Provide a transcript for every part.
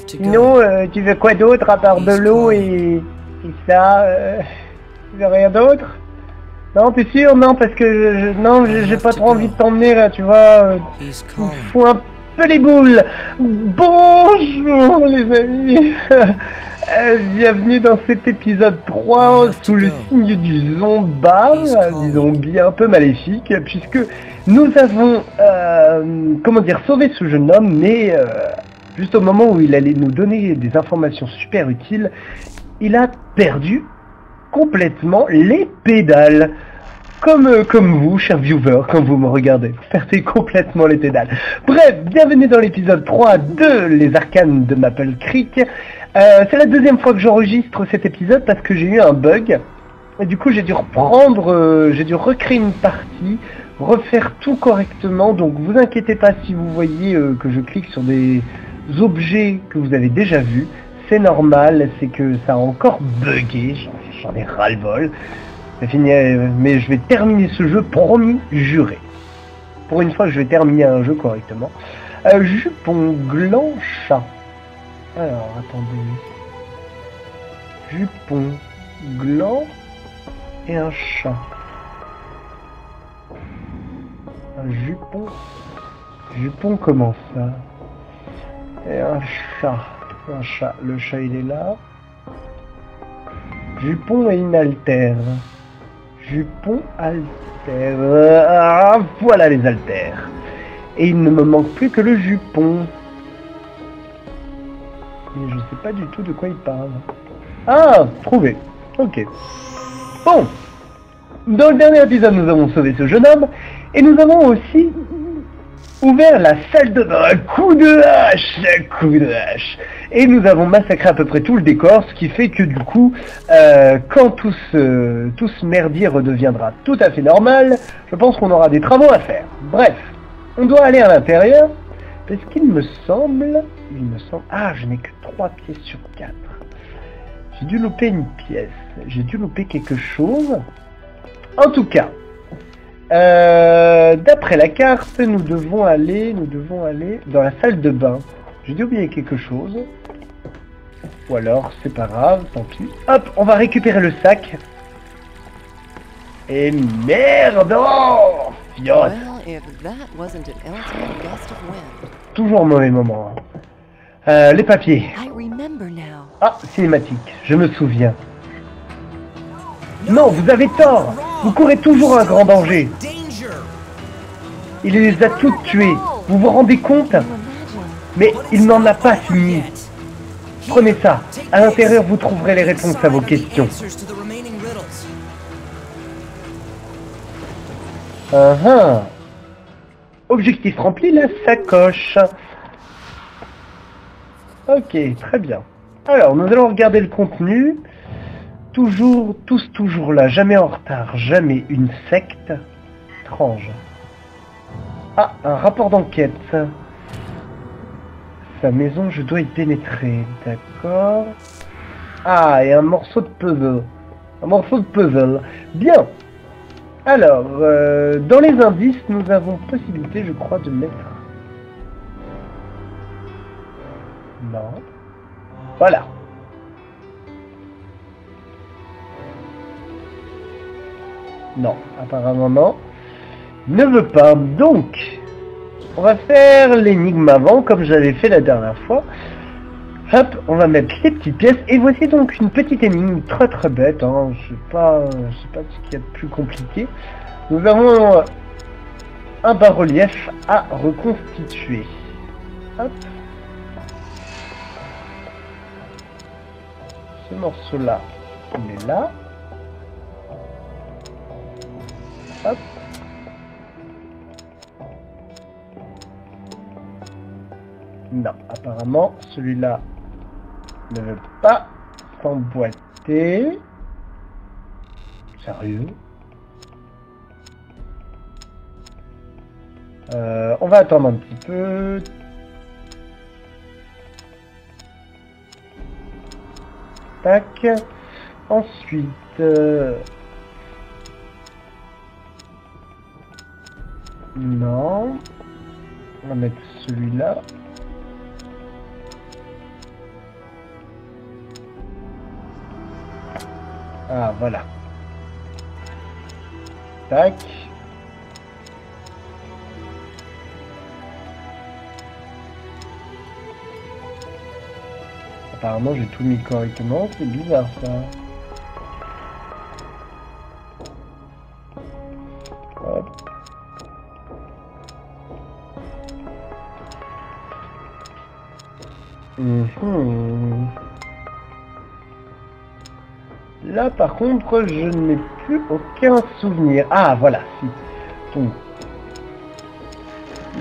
Sinon, tu veux quoi d'autre à part de l'eau et ça tu veux rien d'autre? Non, t'es sûr? Non, parce que non, j'ai pas trop envie de t'emmener là, tu vois. Tu me fous un peu les boules. Bonjour les amis. Bienvenue dans cet épisode 3 sous le signe du zombie un peu maléfique, puisque nous avons, comment dire, sauvé ce jeune homme, mais juste au moment où il allait nous donner des informations super utiles, il a perdu complètement les pédales. Comme vous, chers viewers, quand vous me regardez, vous perdez complètement les pédales. Bref, bienvenue dans l'épisode 3 de Les Arcanes de Maple Creek. C'est la deuxième fois que j'enregistre cet épisode parce que j'ai eu un bug. Et du coup, j'ai dû recréer une partie, refaire tout correctement. Donc, vous inquiétez pas si vous voyez que je clique sur des objets que vous avez déjà vus. C'est normal, c'est que ça a encore bugué, j'en ai ras-le-bol. C'est fini, mais je vais terminer ce jeu, promis, juré. Pour une fois, je vais terminer un jeu correctement. Jupon, gland, chat. Alors, attendez. Jupon, gland et un chat. Un jupon. Jupon, comment ça? Et un chat. Un chat. Le chat, il est là. Jupon et une haltère. Jupon, haltère. Voilà les haltères. Et il ne me manque plus que le jupon. Mais je ne sais pas du tout de quoi il parle. Ah, trouvé. Ok. Bon. Dans le dernier épisode, nous avons sauvé ce jeune homme. Et nous avons aussi ouvert la salle de bain. Coup de hache. Et nous avons massacré à peu près tout le décor, ce qui fait que du coup, quand tout ce merdier redeviendra tout à fait normal, je pense qu'on aura des travaux à faire. Bref, on doit aller à l'intérieur, parce qu'il me semble... Ah, je n'ai que 3 pièces sur 4. J'ai dû louper une pièce. J'ai dû louper quelque chose. En tout cas, d'après la carte, nous devons aller dans la salle de bain. J'ai dû oublier quelque chose. Ou alors, c'est pas grave, tant pis. Hop, on va récupérer le sac. Et merde! Oh, fiotte! Toujours mauvais moment. Les papiers. Ah, cinématique, je me souviens. Non, vous avez tort! Vous courez toujours un grand danger. Il les a toutes tuées. Vous vous rendez compte? Mais il n'en a pas fini. Prenez ça. À l'intérieur, vous trouverez les réponses à vos questions. Objectif rempli, la sacoche. Ok, très bien. Alors, nous allons regarder le contenu. Toujours là, jamais en retard, jamais une secte. Étrange. Ah, un rapport d'enquête. Sa maison, je dois y pénétrer, d'accord. Ah, et un morceau de puzzle. Un morceau de puzzle. Bien. Alors, dans les indices, nous avons possibilité, je crois, de mettre... Non. Voilà. Non, apparemment non. Ne veut pas. Donc, on va faire l'énigme avant, comme j'avais fait la dernière fois. Hop, on va mettre les petites pièces. Et voici donc une petite énigme très très bête. Hein. Je sais pas ce qu'il y a de plus compliqué. Nous avons un bas-relief à reconstituer. Hop. Ce morceau-là, il est là. Hop. Non, apparemment, celui-là ne veut pas s'emboîter. Sérieux? On va attendre un petit peu. Tac. Ensuite... Non. On va mettre celui-là. Ah, voilà. Tac. Apparemment, j'ai tout mis correctement. C'est bizarre, ça. Hop. Là, par contre, je n'ai plus aucun souvenir. Ah, voilà, si. Donc,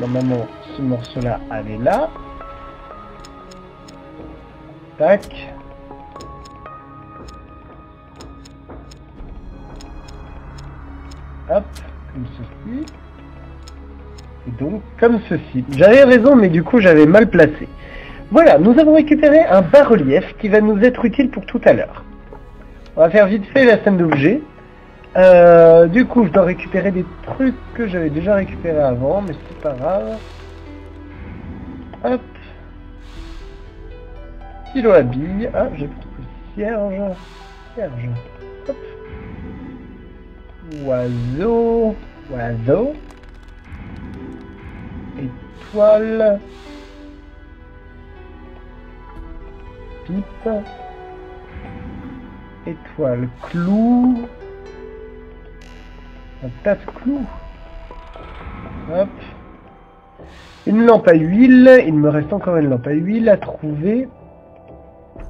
normalement, ce morceau-là, allait là. Tac. Hop, comme ceci. Et donc, comme ceci. J'avais raison, mais du coup, j'avais mal placé. Voilà, nous avons récupéré un bas-relief qui va nous être utile pour tout à l'heure. On va faire vite fait la scène d'objet. Du coup, je dois récupérer des trucs que j'avais déjà récupérés avant, mais c'est pas grave. Hop. Stylo à billes. Ah, j'ai plus de cierge. Cierge. Hop. Oiseau. Oiseau. Étoile. Pipe. Étoile. Clou. Un tas de clous. Hop. Une lampe à huile. Il me reste encore une lampe à huile à trouver.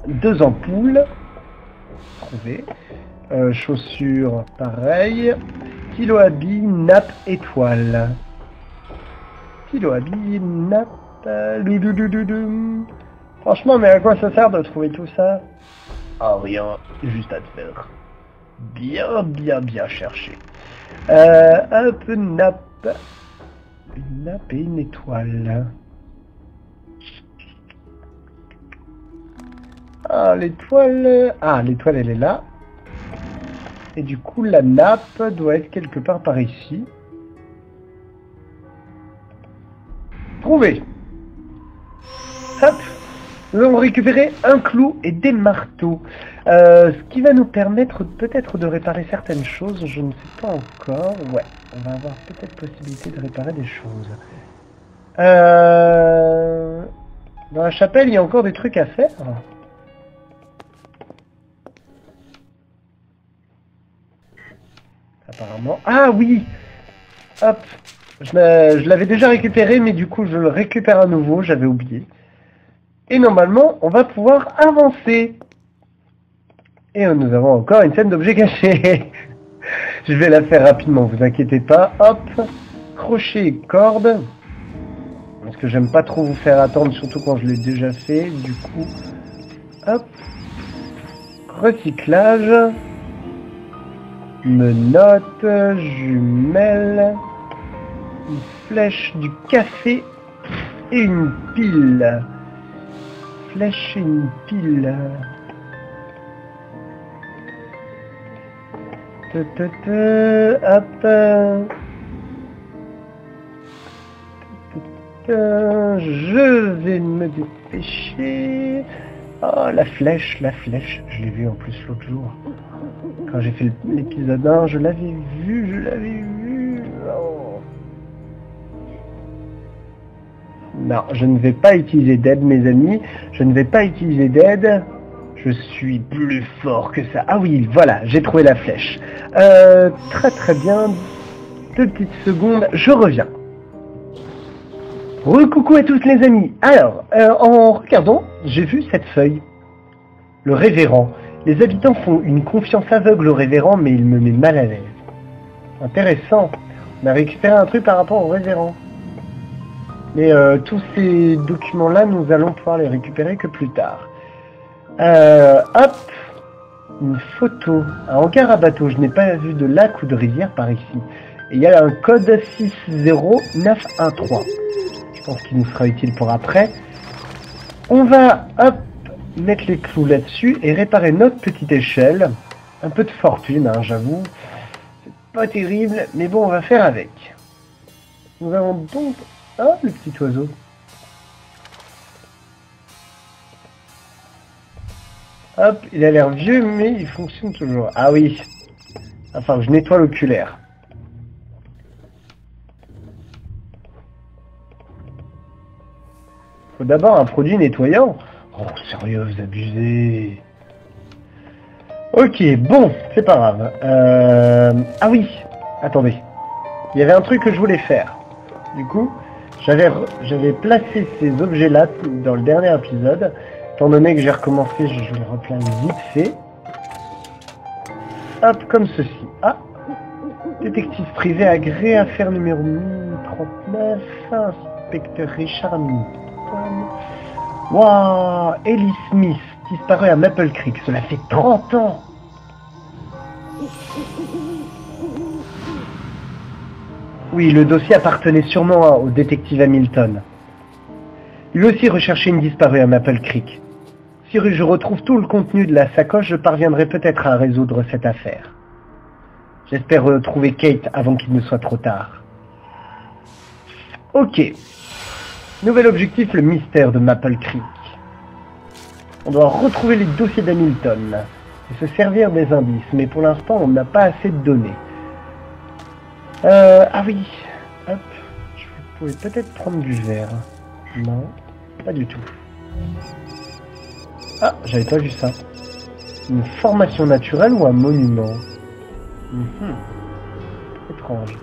2 ampoules. Trouver. Chaussures, pareil. Stylo à billes, nappe, étoile. Stylo à billes, nappe. Franchement, mais à quoi ça sert de trouver tout ça? Ah, rien. Juste à te faire. Bien chercher. Hop, nappe. Une nappe et une étoile. Ah, l'étoile... Ah, l'étoile, elle est là. Et du coup, la nappe doit être quelque part par ici. Trouvé. Hop. Nous allons récupérer un clou et des marteaux. Ce qui va nous permettre peut-être de réparer certaines choses. Je ne sais pas encore. Ouais, on va avoir peut-être possibilité de réparer des choses. Dans la chapelle, il y a encore des trucs à faire. Apparemment. Ah oui. Hop. Je l'avais déjà récupéré, mais du coup, je le récupère à nouveau. J'avais oublié. Et normalement, on va pouvoir avancer. Et nous avons encore une scène d'objets cachés. Je vais la faire rapidement, vous inquiétez pas. Hop. Crochet et corde. Parce que j'aime pas trop vous faire attendre, surtout quand je l'ai déjà fait. Du coup, hop. Recyclage. Menottes, jumelles, une flèche du café et une pile. Flèche et une pile. Hop. Je vais me dépêcher. Oh, la flèche, je l'ai vue en plus l'autre jour. Quand j'ai fait l'épisode 1, je l'avais vu. Oh. Non, je ne vais pas utiliser d'aide, mes amis. Je ne vais pas utiliser d'aide. Je suis plus fort que ça. Ah oui, voilà, j'ai trouvé la flèche. Très bien. 2 petites secondes, je reviens. Recoucou à tous les amis. Alors, en regardant, j'ai vu cette feuille. Le révérend. Les habitants font une confiance aveugle au révérend, mais il me met mal à l'aise. Intéressant. On a récupéré un truc par rapport au révérend. Mais tous ces documents-là, nous allons pouvoir les récupérer que plus tard. Hop. Une photo. Un hangar à bateau. Je n'ai pas vu de lac ou de rivière par ici. Et il y a un code 60913. Je pense qu'il nous sera utile pour après. On va, hop, mettre les clous là-dessus et réparer notre petite échelle. Un peu de fortune, hein, j'avoue. C'est pas terrible, mais bon, on va faire avec. Nous avons donc... Ah, le petit oiseau. Hop, il a l'air vieux, mais il fonctionne toujours. Ah oui. Enfin, je nettoie l'oculaire. Faut d'abord un produit nettoyant. Oh, sérieux, vous abusez. Ok, bon, c'est pas grave. Ah oui, attendez. Il y avait un truc que je voulais faire. Du coup, j'avais placé ces objets-là dans le dernier épisode. Étant donné que j'ai recommencé, je les replace vite fait. Hop, comme ceci. Ah, détective privé agréé, affaire numéro 1039, inspecteur Richard Milton. Waouh, Ellie Smith, disparue à Maple Creek, cela fait 30 ans. Oui, le dossier appartenait sûrement au détective Hamilton. Lui aussi recherchait une disparue à Maple Creek. Si je retrouve tout le contenu de la sacoche, je parviendrai peut-être à résoudre cette affaire. J'espère retrouver Kate avant qu'il ne soit trop tard. Ok. Nouvel objectif, le mystère de Maple Creek. On doit retrouver les dossiers d'Hamilton et se servir des indices, mais pour l'instant, on n'a pas assez de données. Ah oui. Hop. Je pouvais peut-être prendre du verre. Non, pas du tout. Ah, j'avais pas vu ça. Une formation naturelle ou un monument? Étrange.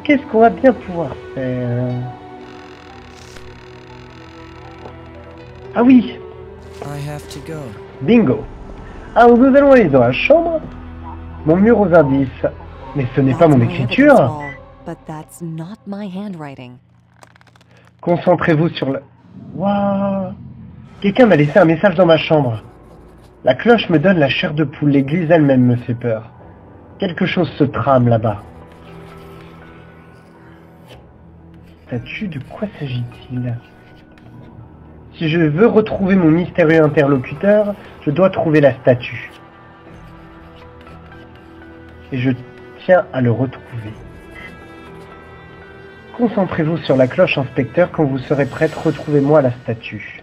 Qu'est-ce qu'on va bien pouvoir faire? Ah oui! Bingo! Alors nous allons aller dans la chambre. Mon mur aux indices. Mais ce n'est pas mon écriture. Concentrez-vous sur le... Waouh! Quelqu'un m'a laissé un message dans ma chambre. La cloche me donne la chair de poule. L'église elle-même me fait peur. Quelque chose se trame là-bas. Statue, de quoi s'agit-il? Si je veux retrouver mon mystérieux interlocuteur, je dois trouver la statue. Et je tiens à le retrouver. Concentrez-vous sur la cloche, inspecteur. Quand vous serez prête, retrouvez-moi la statue.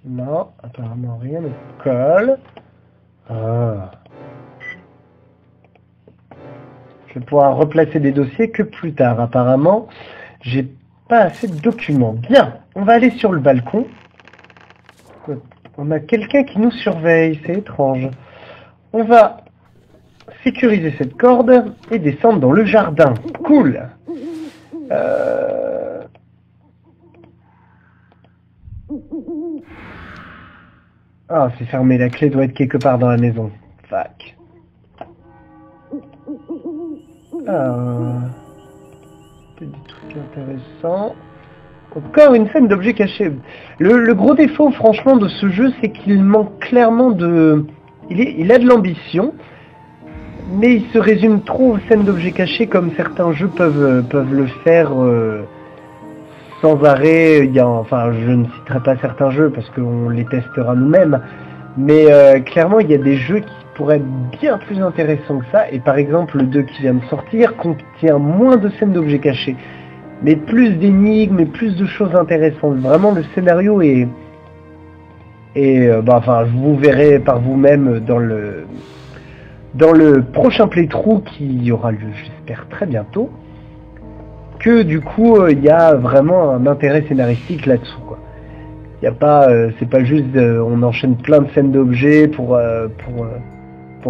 Non, apparemment rien ne colle. Ah. Je vais pouvoir replacer des dossiers que plus tard. Apparemment, j'ai pas assez de documents. Bien, on va aller sur le balcon. On a quelqu'un qui nous surveille, c'est étrange. On va sécuriser cette corde et descendre dans le jardin. Cool. Ah, c'est fermé, la clé doit être quelque part dans la maison. Fuck. Peut-être des trucs intéressants. Encore une scène d'objets cachés. Le gros défaut, franchement, de ce jeu, c'est qu'il manque clairement de... Il a de l'ambition, mais il se résume trop aux scènes d'objets cachés comme certains jeux peuvent le faire sans arrêt. Enfin, je ne citerai pas certains jeux parce qu'on les testera nous-mêmes, mais clairement, il y a des jeux qui pourraient être bien plus intéressants que ça. Et par exemple, le 2 qui vient de sortir contient moins de scènes d'objets cachés, mais plus d'énigmes et plus de choses intéressantes. Vraiment, le scénario est... enfin, vous verrez par vous-même dans le prochain playthrough qui aura lieu, j'espère, très bientôt, que du coup, il y a vraiment un intérêt scénaristique là-dessous, quoi. Il y a pas, c'est pas juste, on enchaîne plein de scènes d'objets pour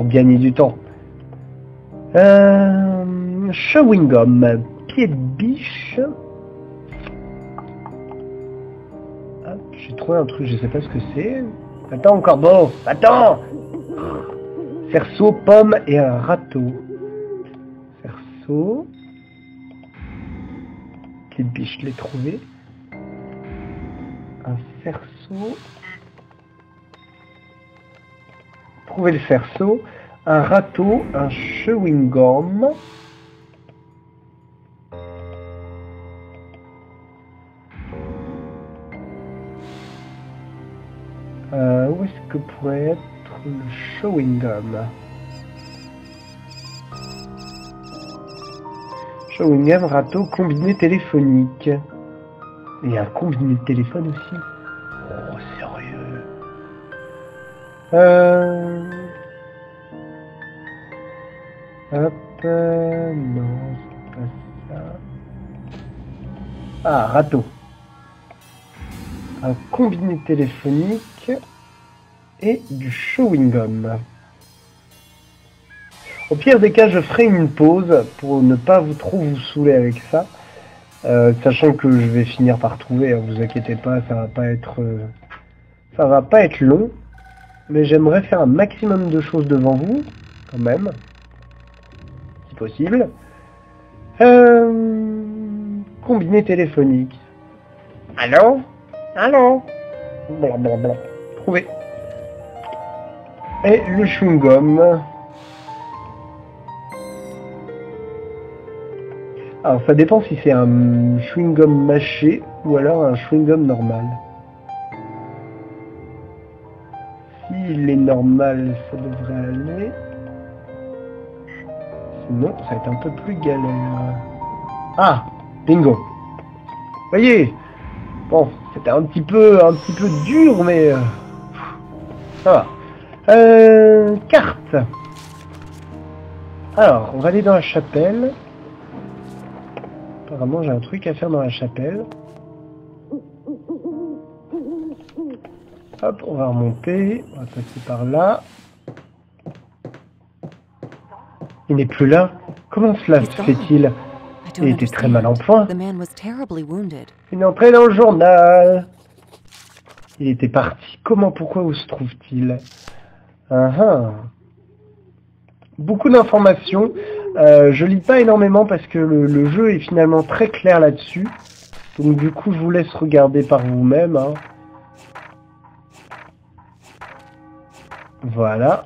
gagner du temps. Chewing gum, pied de biche. Hop, j'ai trouvé un truc, je sais pas ce que c'est. Attends, encore beau, attends. Cerceau, pomme et un râteau. Cerceau. Pied de biche, je l'ai trouvé. Un cerceau. Trouver le cerceau. Un râteau, un chewing-gum. que pourrait être le chewing gum? Chewing gum, râteau, combiné téléphonique. Il y a un combiné de téléphone aussi. Oh, sérieux. Hop, non, c'est pas ça. Ah, râteau. Un combiné téléphonique et du chewing gum. Au pire des cas, je ferai une pause pour ne pas trop vous saouler avec ça. Sachant que je vais finir par trouver, hein, vous inquiétez pas, ça va pas être long. Mais j'aimerais faire un maximum de choses devant vous, quand même. Si possible. Combiné téléphonique. Allô? Allô? Blablabla. Trouvé. Et le chewing-gum. Alors ça dépend si c'est un chewing-gum mâché ou alors un chewing-gum normal. S'il est normal, ça devrait aller. Sinon, ça va être un peu plus galère. Ah, bingo. Voyez. Bon, c'était un petit peu dur, mais ça va. Carte. Alors, on va aller dans la chapelle. Apparemment, j'ai un truc à faire dans la chapelle. Hop, on va remonter. On va passer par là. Il n'est plus là. Comment cela se fait-il? Il était très mal en point. Une entrée dans le journal. Il était parti. Comment, pourquoi, où se trouve-t-il? Beaucoup d'informations. Je lis pas énormément parce que le jeu est finalement très clair là-dessus. Donc du coup, je vous laisse regarder par vous-même. Hein. Voilà.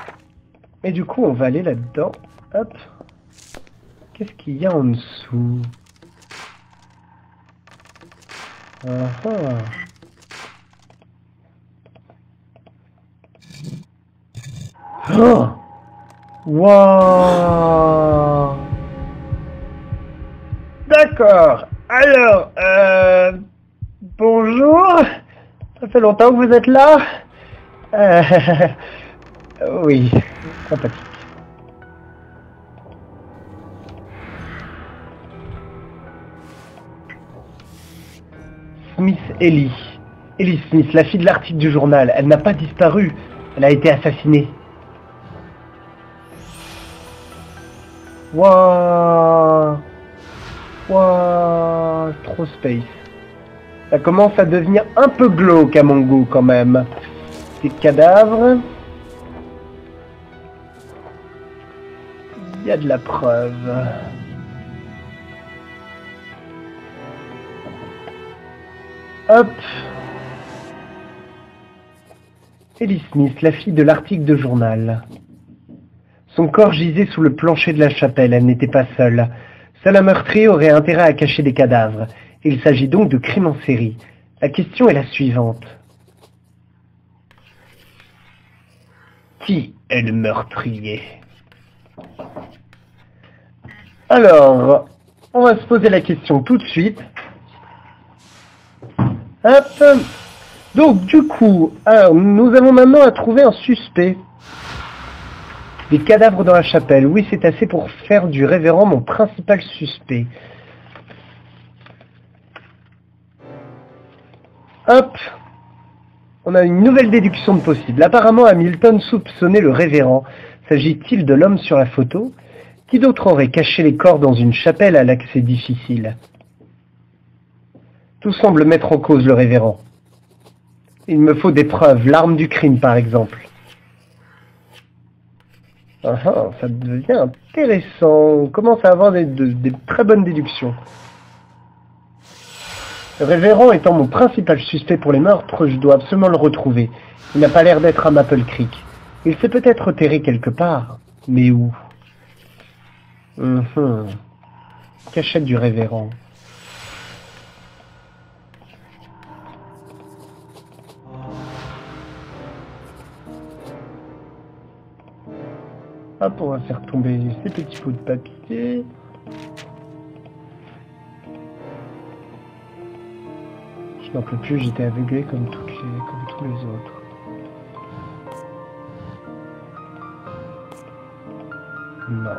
Et du coup, on va aller là-dedans. Hop. Qu'est-ce qu'il y a en dessous? Oh! Wow! D'accord. Alors, bonjour. Ça fait longtemps que vous êtes là. Oui, sympathique. Smith Ellie. Ellie Smith, la fille de l'article du journal. Elle n'a pas disparu. Elle a été assassinée. Waouh. Waouh. Trop space. Ça commence à devenir un peu glauque à mon goût quand même. Des cadavres. Il y a de la preuve. Hop. Ellie Smith, la fille de l'article de journal. Son corps gisait sous le plancher de la chapelle, elle n'était pas seule. Seul un meurtrier aurait intérêt à cacher des cadavres. Il s'agit donc de crime en série. La question est la suivante. Qui est le meurtrier? Alors, on va se poser la question tout de suite. Hop. Donc, du coup, alors, nous avons maintenant à trouver un suspect. Des cadavres dans la chapelle. Oui, c'est assez pour faire du révérend mon principal suspect. Hop. On a une nouvelle déduction de possible. Apparemment, Hamilton soupçonnait le révérend. S'agit-il de l'homme sur la photo? Qui d'autre aurait caché les corps dans une chapelle à l'accès difficile? Tout semble mettre en cause le révérend. Il me faut des preuves, l'arme du crime par exemple. Ça devient intéressant. On commence à avoir des très bonnes déductions. Le révérend étant mon principal suspect pour les meurtres, je dois absolument le retrouver. Il n'a pas l'air d'être à Maple Creek. Il s'est peut-être enterré quelque part. Mais où? Cachette du révérend. Hop, on va faire tomber ces petits pots de papier. Je n'en peux plus, j'étais aveuglé comme tous les autres. Non.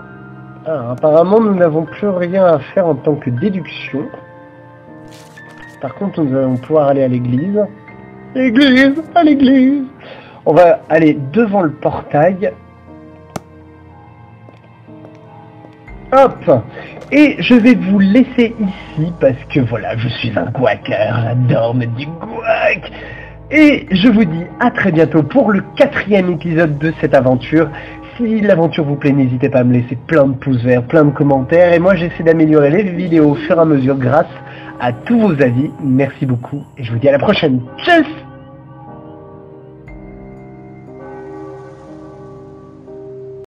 Alors, apparemment, nous n'avons plus rien à faire en tant que déduction. Par contre, nous allons pouvoir aller à l'église. L'église, à l'église. On va aller devant le portail. Hop. Et je vais vous laisser ici parce que voilà, je suis un quaker, j'adore mettre du guac. Et je vous dis à très bientôt pour le 4e épisode de cette aventure. Si l'aventure vous plaît, n'hésitez pas à me laisser plein de pouces verts, plein de commentaires. Et moi, j'essaie d'améliorer les vidéos au fur et à mesure grâce à tous vos avis. Merci beaucoup et je vous dis à la prochaine. Tchuss!